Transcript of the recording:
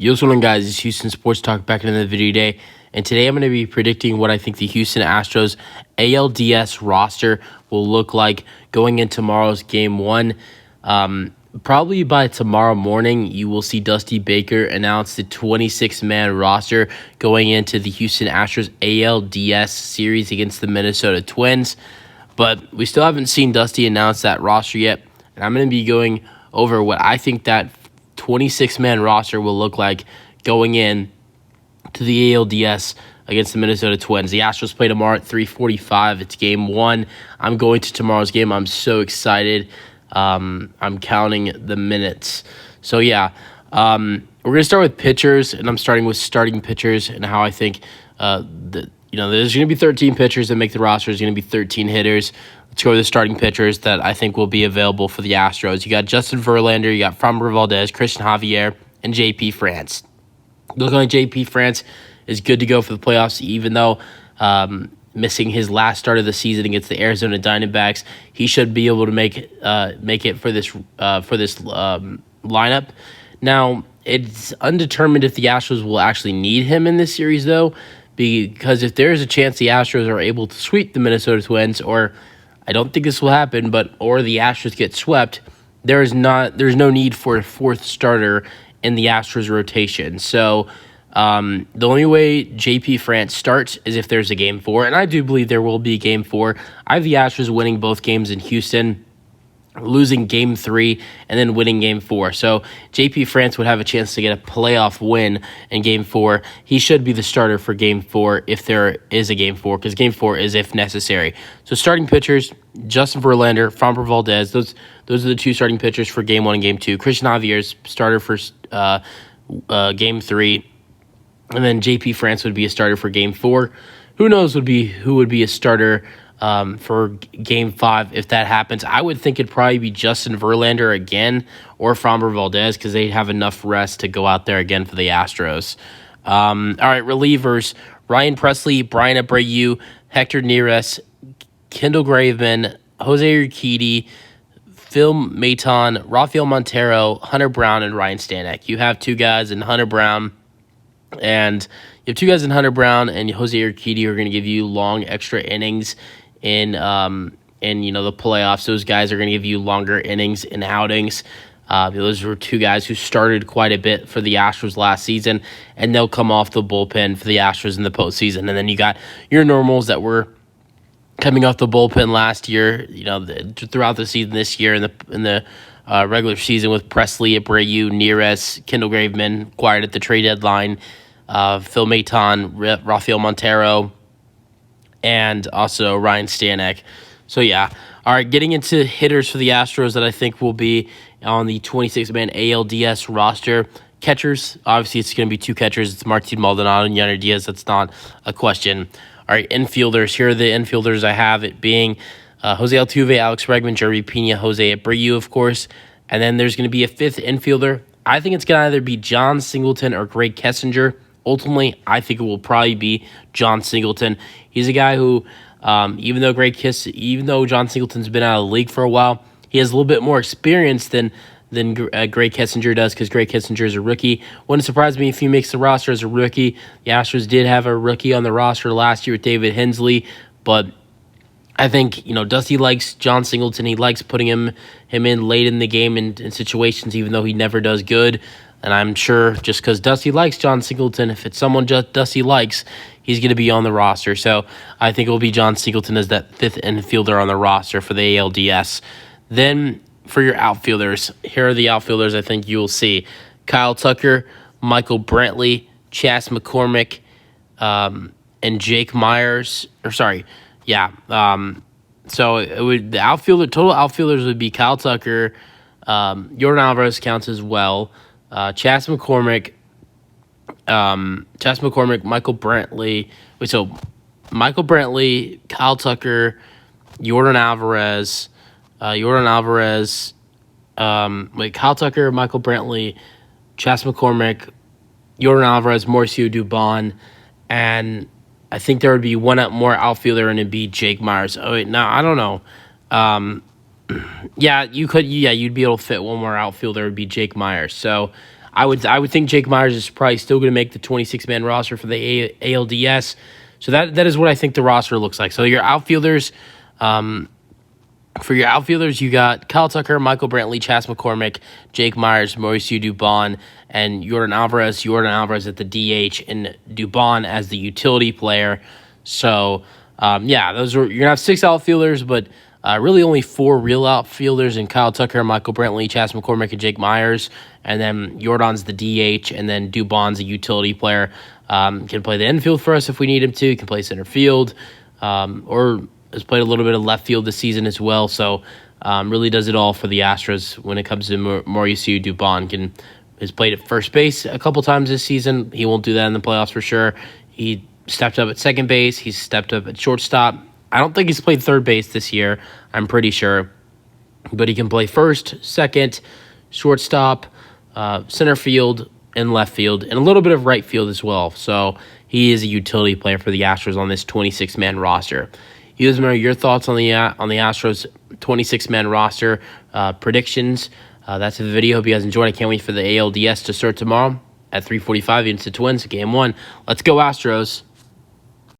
Yo, what's going on, guys? It's Houston Sports Talk back in the video today. And today I'm going to be predicting what I think the Houston Astros ALDS roster will look like going in tomorrow's Game 1. Probably by tomorrow morning, you will see Dusty Baker announce the 26-man roster going into the Houston Astros ALDS series against the Minnesota Twins. But we still haven't seen Dusty announce that roster yet. And I'm going to be going over what I think that 26-man roster will look like going in to the ALDS against the Minnesota Twins. The Astros play tomorrow at 3:45. It's Game 1. I'm going to tomorrow's game. I'm so excited. I'm counting the minutes. So, yeah, we're going to start with pitchers, and I'm starting with starting pitchers and how I think there's going to be 13 pitchers that make the roster. There's going to be 13 hitters. Let's go with the starting pitchers that I think will be available for the Astros. You got Justin Verlander, you got Framber Valdez, Christian Javier, and J.P. France. Looking like J.P. France is good to go for the playoffs, even though missing his last start of the season against the Arizona Diamondbacks. He should be able to make it for this lineup. Now, it's undetermined if the Astros will actually need him in this series, though, because if there is a chance the Astros are able to sweep the Minnesota Twins, or I don't think this will happen, or the Astros get swept, there's no need for a fourth starter in the Astros rotation. So the only way J.P. France starts is if there's a Game 4, and I do believe there will be a Game 4. I have the Astros winning both games in Houston, losing Game 3, and then winning Game 4. So J.P. France would have a chance to get a playoff win in Game 4. He should be the starter for Game 4 if there is a Game 4, because Game 4 is if necessary. So starting pitchers, Justin Verlander, Framber Valdez, those are the two starting pitchers for Game 1 and Game 2. Christian Javier's starter for Game 3, and then J.P. France would be a starter for Game 4. Who knows who would be a starter for Game 5 if that happens. I would think it'd probably be Justin Verlander again or Framber Valdez, because they have enough rest to go out there again for the Astros. All right, relievers: Ryan Presley, Brian Abreu, Hector Neris, Kendall Graveman, Jose Urquidy, Phil Maton, Rafael Montero, Hunter Brown, and Ryan Stanek. You have two guys in Hunter Brown and Jose Urquidy are going to give you long extra innings in the playoffs. Those guys are going to give you longer innings and outings. Those were two guys who started quite a bit for the Astros last season, and they'll come off the bullpen for the Astros in the postseason. And then you got your normals that were coming off the bullpen last year, throughout the season this year in the regular season, with Presley, Abreu, Neris, Kendall Graveman acquired at the trade deadline, Phil Maton, Rafael Montero, and also Ryan Stanek. So, yeah. All right, getting into hitters for the Astros that I think will be on the 26-man ALDS roster. Catchers, obviously it's going to be two catchers. It's Martin Maldonado and Yanner Diaz. That's not a question. All right, infielders. Here are the infielders I have, it being Jose Altuve, Alex Bregman, Jeremy Pena, Jose Abreu, of course. And then there's going to be a fifth infielder. I think it's going to either be John Singleton or Greg Kessinger. Ultimately, I think it will probably be John Singleton. He's a guy who, even though John Singleton's been out of the league for a while, he has a little bit more experience than Greg Kessinger does, because Greg Kessinger is a rookie. Wouldn't surprise me if he makes the roster as a rookie. The Astros did have a rookie on the roster last year with David Hensley, but I think Dusty likes John Singleton. He likes putting him in late in the game in situations, even though he never does good. And I'm sure just because Dusty likes John Singleton, if it's someone Dusty likes, he's going to be on the roster. So I think it will be John Singleton as that fifth infielder on the roster for the ALDS. Then for your outfielders, here are the outfielders I think you will see: Kyle Tucker, Michael Brantley, Chas McCormick, and Jake Myers. So the total outfielders would be Kyle Tucker, Yordan Alvarez counts as well, Chas McCormick, Michael Brantley. Michael Brantley, Kyle Tucker, Yordan Alvarez. Kyle Tucker, Michael Brantley, Chas McCormick, Yordan Alvarez, Mauricio Dubon, and I think there would be one more outfielder, and it'd be Jake Myers. Oh, wait, no, I don't know. You'd be able to fit one more outfielder. It would be Jake Myers. So I would think Jake Myers is probably still going to make the 26-man roster for the ALDS. So that is what I think the roster looks like. So your outfielders, for your outfielders, you got Kyle Tucker, Michael Brantley, Chas McCormick, Jake Myers, Mauricio Dubon, and Jordan Alvarez. Jordan Alvarez at the DH and Dubon as the utility player. So, you're going to have 6 outfielders, but really only 4 real outfielders in Kyle Tucker, Michael Brantley, Chas McCormick, and Jake Myers. And then Jordan's the DH, and then Dubon's a utility player. Can play the infield for us if we need him to. He can play center field, or has played a little bit of left field this season as well. So really does it all for the Astros when it comes to Mauricio Dubon. Has played at first base a couple times this season. He won't do that in the playoffs for sure. He stepped up at second base. He's stepped up at shortstop. I don't think he's played third base this year. I'm pretty sure. But he can play first, second, shortstop, center field, and left field, and a little bit of right field as well. So he is a utility player for the Astros on this 26-man roster. You guys know your thoughts on the Astros 26-man roster predictions. That's the video. Hope you guys enjoyed. I can't wait for the ALDS to start tomorrow at 3:45 against the Twins, Game 1. Let's go, Astros.